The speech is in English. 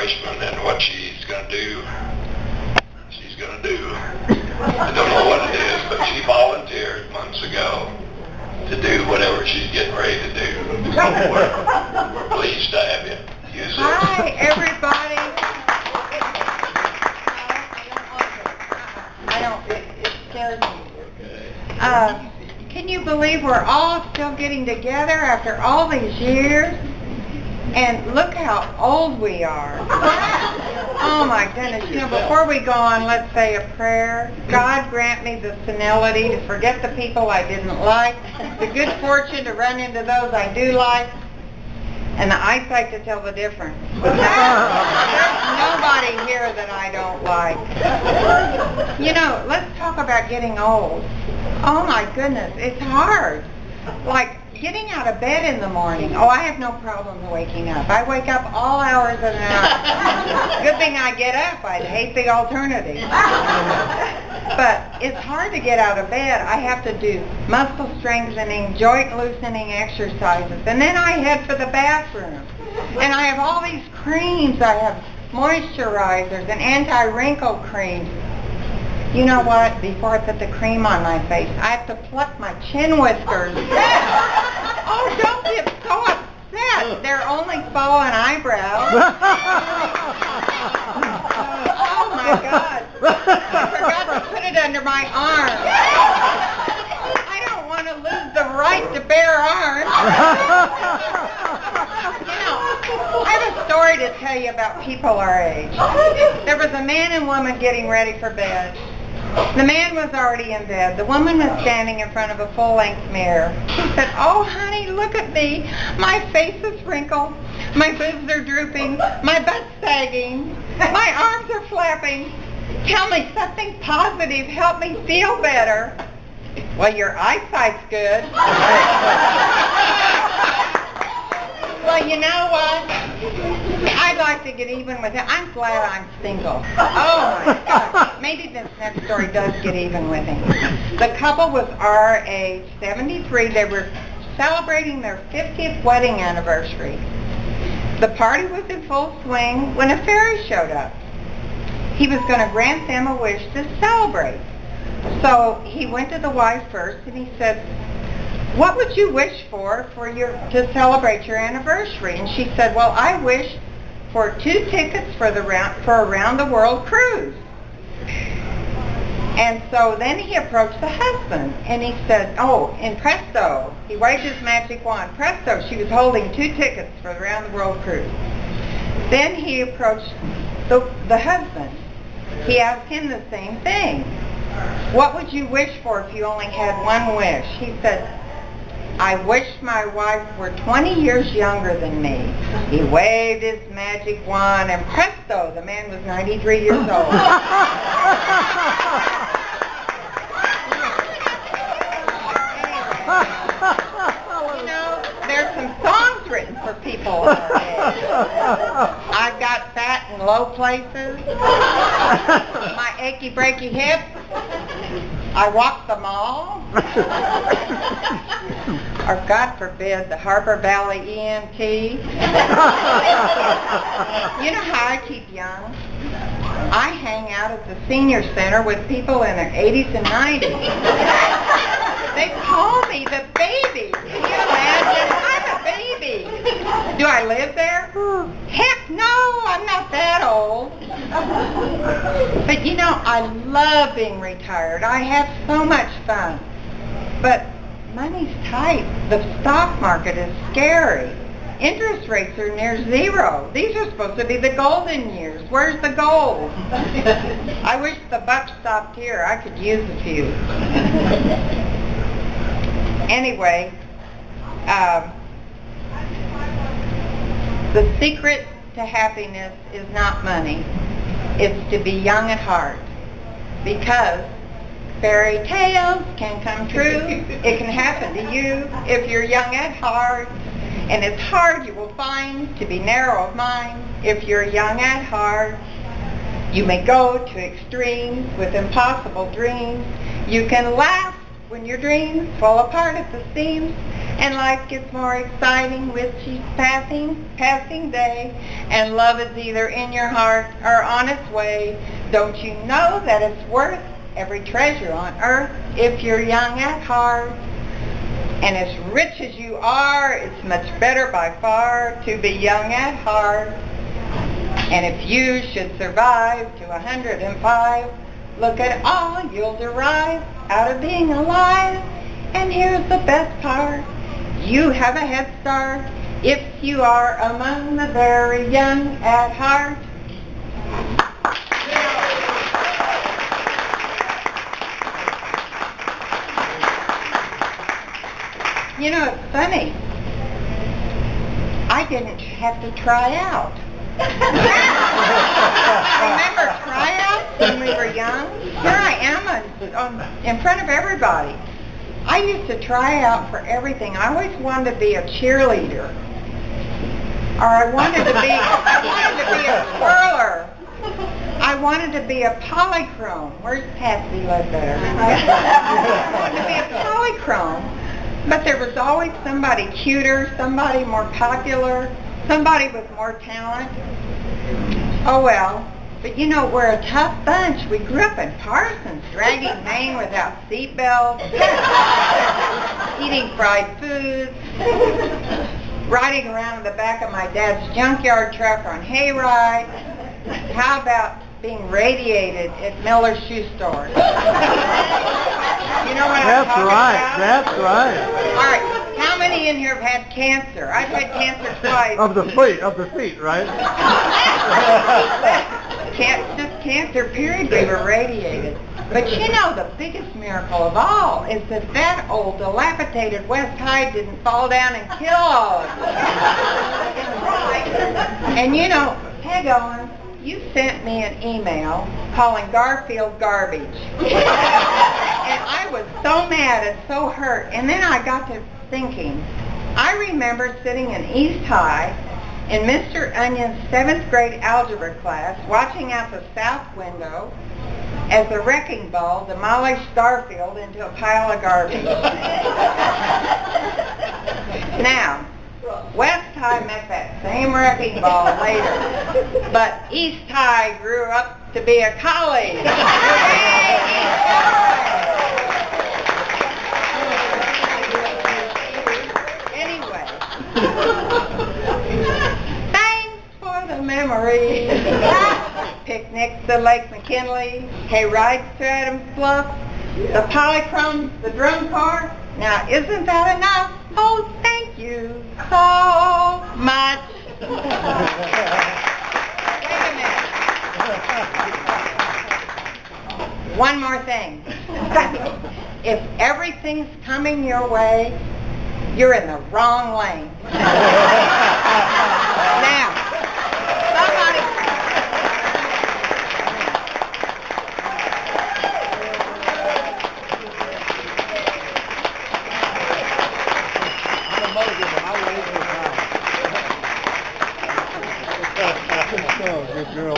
freshman, and what she's going to do, she's going to do. I don't know what it is, but she volunteered months ago to do whatever she's getting ready to do. So we're pleased to have you. Hi, everybody. It scares me. Can you believe we're all still getting together after all these years? And look how old we are. Oh my goodness. You know, before we go on, let's say a prayer. God grant me the senility to forget the people I didn't like, the good fortune to run into those I do like, and the eyesight to tell the difference. There's nobody here that I don't like. You know, let's talk about getting old. Oh my goodness, it's hard. Like getting out of bed in the morning. Oh, I have no problem waking up. I wake up all hours of the night. Good thing I get up. I'd hate the alternative. But it's hard to get out of bed. I have to do muscle strengthening, joint loosening exercises. And then I head for the bathroom. And I have all these creams. I have moisturizers and anti-wrinkle creams. You know what? Before I put the cream on my face, I have to pluck my chin whiskers. Oh, don't get so upset. They're only fallen eyebrows. Oh my God. I forgot to put it under my arm. I don't want to lose the right to bear arms. You know, I have a story to tell you about people our age. There was a man and woman getting ready for bed. The man was already in bed. The woman was standing in front of a full-length mirror. She said, "Oh, honey, look at me. My face is wrinkled. My boobs are drooping. My butt's sagging. My arms are flapping. Tell me something positive. Help me feel better." "Well, your eyesight's good." Well, you know what? I'd like to get even with him. I'm glad I'm single. Oh my God. Maybe this next story does get even with him. The couple was our age, 73. They were celebrating their 50th wedding anniversary. The party was in full swing when a fairy showed up. He was going to grant them a wish to celebrate. So he went to the wife first and he said, "What would you wish for to celebrate your anniversary?" And she said, "Well, I wish for 2 tickets for a round-the-world cruise." And so then he approached the husband and he said, "Oh, and presto," he waved his magic wand. Presto, she was holding 2 tickets for the round-the-world cruise. Then he approached the husband. He asked him the same thing. "What would you wish for if you only had one wish?" He said, "I wish my wife were 20 years younger than me." He waved his magic wand and presto, the man was 93 years old. You know, there's some songs written for people our age. "I've got fat in low places," "My achy breaky hip," "I walk the mall," or God forbid, the Harbor Valley EMT. You know how I keep young? I hang out at the senior center with people in their 80s and 90s. They call me the baby. Can you imagine? I'm a baby. Do I live there? Heck no, I'm not that old. But you know, I love being retired. I have so much fun. But money's tight. The stock market is scary. Interest rates are near zero. These are supposed to be the golden years. Where's the gold? I wish the buck stopped here. I could use a few. Anyway, the secret to happiness is not money. It's to be young at heart. Because fairy tales can come true. It can happen to you if you're young at heart. And it's hard, you will find, to be narrow of mind if you're young at heart. You may go to extremes with impossible dreams. You can laugh when your dreams fall apart at the seams. And life gets more exciting with each passing day, and love is either in your heart or on its way. Don't you know that it's worth every treasure on earth if you're young at heart? And as rich as you are, it's much better by far to be young at heart. And if you should survive to 105, look at all you'll derive out of being alive. And here's the best part. You have a head start if you are among the very young at heart. You know, it's funny. I didn't have to try out. Remember tryouts when we were young? Here I am in front of everybody. I used to try out for everything. I always wanted to be a cheerleader. Or I wanted to be a twirler. I wanted to be a polychrome. Where's Patsy right there? I wanted to be a polychrome. But there was always somebody cuter, somebody more popular, somebody with more talent. Oh well. But you know, we're a tough bunch. We grew up in Parsons, dragging Maine without seatbelts, eating fried foods, riding around in the back of my dad's junkyard truck on hayride. How about being radiated at Miller's shoe stores? You know what I'm talking about? That's right. All right. How many in here have had cancer? I've had cancer twice. Of the feet, right? Just cancer, period. We were radiated. But you know, the biggest miracle of all is that old dilapidated West High didn't fall down and kill all of us. And you know, Peg Owens, you sent me an email calling Garfield garbage. And I was so mad and so hurt. And then I got to thinking, I remember sitting in East High in Mr. Onion's 7th grade algebra class, watching out the south window as the wrecking ball demolished Garfield into a pile of garbage. Now, West High met that same wrecking ball later, but East High grew up to be a college. Anyway, thanks for the memories. Picnics to Lake McKinley, hay rides to Adams Bluff, the polychromes, the drum car. Now, isn't that enough? Oh, thank you so much. Wait a minute. One more thing. If everything's coming your way, you're in the wrong lane. Now, somebody... Good girl.